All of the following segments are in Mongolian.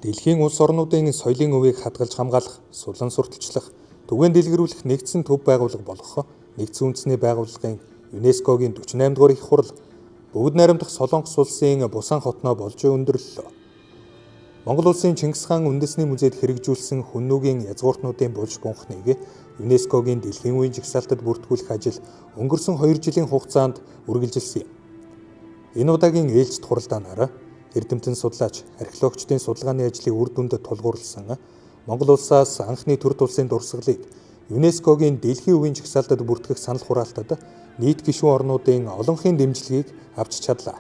Дэлхийн улс орнуудын соёлын өвийг хадгалж хамгаалах, сулан сурталчлах, түгээн дэлгэрүүлэх нэгдсэн төв байгууллага болох нэгдсэн үндэсний байгууллагын ЮНЕСКОгийн 48 дугаар их хурал бүгд найрамдах Солонгос улсын Бусан хотноо болж өндөрлөлөө. Монгол улсын Чингис хаан үндэсний музейд хэрэгжүүлсэн хүннүүгийн язгууртнуудын булш бунхныг ЮНЕСКОгийн дэлхийн үеийн жагсаалтад бүртгүүлэх ажил өнгөрсөн 2 жилийн хугацаанд үргэлжилсэн юм. Энэ удаагийн ээлжид хуралдаанаар эрдэмтэн судлаач, археологчдын судалгааны ажлын үр дүнд тулгуурласан Монгол улсаас анхны төр тулсын дурсгалыг ЮНЕСКОгийн дэлхийн үеийн жагсаалтад бүртгэх санал хураалтад нийт гишүүн орнуудын олонхын дэмжлэгийг авч чадлаа.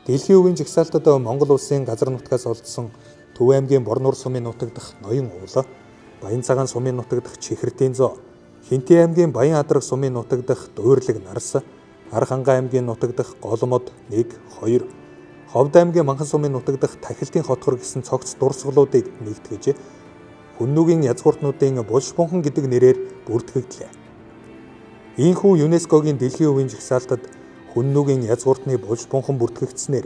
Дэлхийн үеийн жагсаалтад Монгол улсын газар нутгаас олдсон Төв аймгийн Борнуур сумын нутаг дахь Ноён уул, Баян цагаан сумын нутаг дахь Чихэртийн зоо, Хинтээ аймгийн Баян адрах сумын нутаг дахь Дуурлаг нарс, Архангай аймгийн нутаг дахь Голомод 1, 2, Ховд аймгийн Манхан сумын нутаг дахь Тахилтын хотхор гэсэн цогц дурсгалуудыг нэгтгэж хүннүүгийн язгууртнуудын булш бунхан гэдэг нэрээр бүртгэгдлээ. Ийхүү ЮНЕСКОгийн дэлхийн үеийн жагсаалтад хүннүүгийн язгууртны булш бунхан бүртгэгдснээр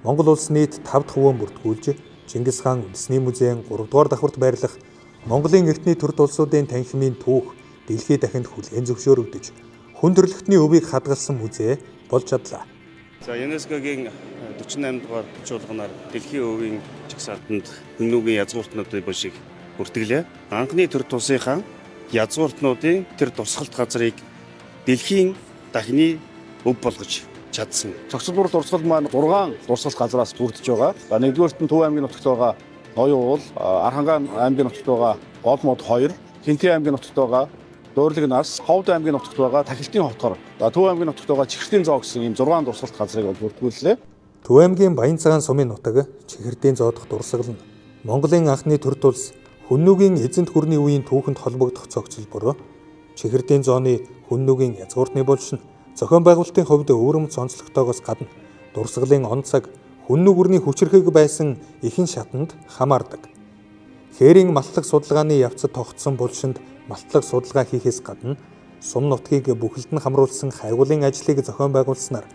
Монгол улс нийт 5 дахь өвөө бүртгүүлж Чингис хаан үндэсний музейн 3 дугаар давхарт байрлах Монголын эртний төр тулсуудын танхимын түүх дэлхийд дахинд хүлээн зөвшөөрөгдөж хүн төрөлхтний өвийг хадгалсан музей болж чадлаа. За ЮНЕСКОгийн 48 дугаар булчуулганаар дэлхийн өвийн жагсаалтанд хүннүүгийн язгууртнуудын булшийг бүртгэлээ. Анхны төр тулсынхаа язгууртнуудын тэр дурсгалт газрыг дэлхийн дахины өв болгож чадсан. Цогцлбор дурсгал маань 6 дурсгалт газраас бүрдэж байгаа. Нэгдүгээрт нь Төв аймгийн нутагт байгаа Ноён уул, Архангай аймгийн нутагт байгаа Голомод 2, Хинтээ аймгийн нутагт байгаа Дуурлаг нарс, Ховд аймгийн нутагт байгаа Тахилтын хотхор, Төв аймгийн нутагт байгаа Чихэртийн зоо гэсэн ийм 6 дурсгалт газрыг бүртгүүллээ. Төв аймгийн Баян цагаан сумын нутаг Чихэртийн зоо дахь дурсгал нь Монголын анхны төр тулс хүннүүгийн эзэнт гүрний үеийн түүхэнд холбогдох цогцлбор, Чихэртийн зооны хүннүүгийн язгууртны булш нь зохион байгуулалтын хувьд өвөрмц онцлогтойгоос гадна дурсгалын он цаг хүннүү гүрний хүчрхэг байсан ихэнх шатанд хамаардаг. Хээрийн малтлаг судалгааны явцад тогтсон булшинд малтлаг судалгаа хийхээс гадна сум нутгийг бүхэлд нь хамруулсан хайгуулын ажлыг зохион байгуулснаар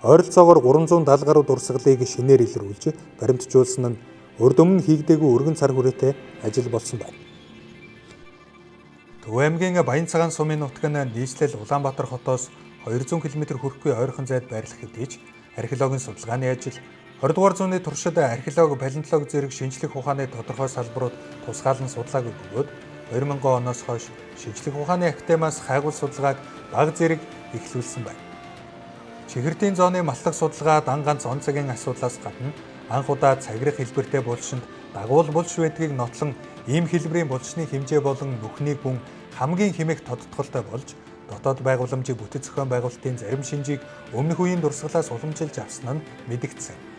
ойролцоогоор 370 гаруй дурсгалыг шинээр илрүүлж баримтжуулсан нь урд өмнө хийгдээгүй өргөн цар хүрээтэй ажил болсон байна. Төв аймгийн Баян цагаан сумын нутаг нь нийслэл Улаанбаатар хотоос 200 км хүрэхгүй ойрхон зайд байрлах хэдий ч археологийн судалгааны ажил 20 дугаар зууны туршид археолог, палеонтолог зэрэг шинжлэх ухааны тодорхой салбарууд тусгаалan судлаагүй бөгөөд 2000 оноос хойш шинжлэх ухааны академиас хайгуул судалгааг бага зэрэг эхлүүлсэн байна. Чихэртийн зооны малтлаг судалгаа дан ганц он цагийн асуудлаас гадна анх удаа цагирах хэлбэртэй булшинд дагуул булш байдгийг нотлон ийм хэлбэрийн булшны хэмжээ болон нүхний гүн хамгийн хэмээх тодтголтой болж дотоод байгууламжийн бүтэц зохион байгуулалтын зарим шинжийг өмнөх үеийн дурсгалаас уламжилж авсан нь мэдэгдсэн.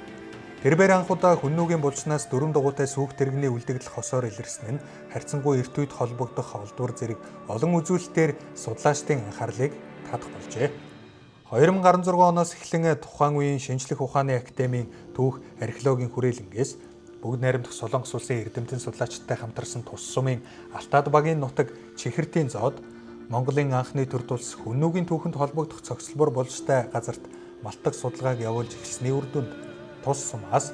Тэрээр анх удаа хүннүүгийн булшнаас дөрвөн дугуйтай сүүх тэрэгний үлдэгдэл хосоор илэрсэн нь харьцангуй эрт үед холбогдох олдвор зэрэг олон үзүүлэлтээр судлаачдын анхаарлыг татах болжээ. 2016 оноос эхлэн тухайн үеийн шинжлэх ухааны академийн түүх археологийн хүрээлэнгээс бүгд найрамдах Солонгос улсын эрдэмтэн судлаачдтай хамтарсан тус сумын Алтаад багийн нутаг Чихэртийн зоод Монголын анхны төр тулс хүннүүгийн түүхэнд холбогдох цогцлбор булштай газарт малтлаг судалгааг явуулж эхэлсний үр дүнд тус сумаас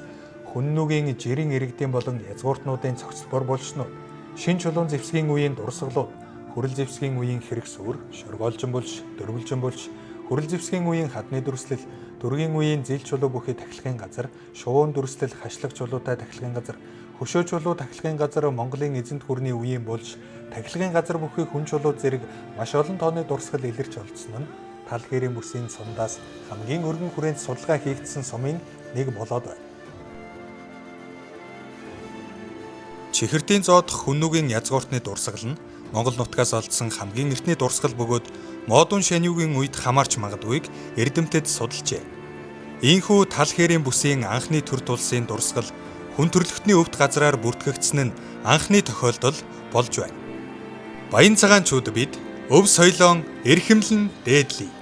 хүннүүгийн жирийн иргэдийн болон язгууртнуудын цогцлбор булшнууд, шин чулуун зэвсгийн үеийн дурсгалууд, хүрэл зэвсгийн үеийн хэрэг сүр, шоргоолжин булш, дөрвөлжин булш, хүрэл зэвсгийн үеийн хадны дүрслэл, дөргийн үеийн зил чулуу бүхий тахилгын газар, шуун дүрслэл, хашлаг чулуутай тахилгын газар, хөшөө чулуу тахилгын газар, Монголын эзэнт гүрний үеийн булш, тахилгын газар бүхий хүн чулуу зэрэг маш олон тооны дурсгал илэрч олдсон нь тал хээрийн бүсийн сумдаас хамгийн өргөн хүрээнд судалгаа хийгдсэн сумын нэг болоод байна. Чихэртийн зоо дахь хүннүүгийн язгууртны дурсгал нь Монгол нутгаас олдсон хамгийн эртний дурсгал бөгөөд модон шаниугийн үед хамаарч магадгүйг эрдэмтэд судалжээ. Ийхүү тал хээрийн бүсийн анхны төр тулсын дурсгал хүн төрөлхтний өвд газраар бүртгэгдсэн нь анхны тохиолдол болж байна. Баян цагаанчууд бид өв соёлоон эрхэмлэн дээдлэе.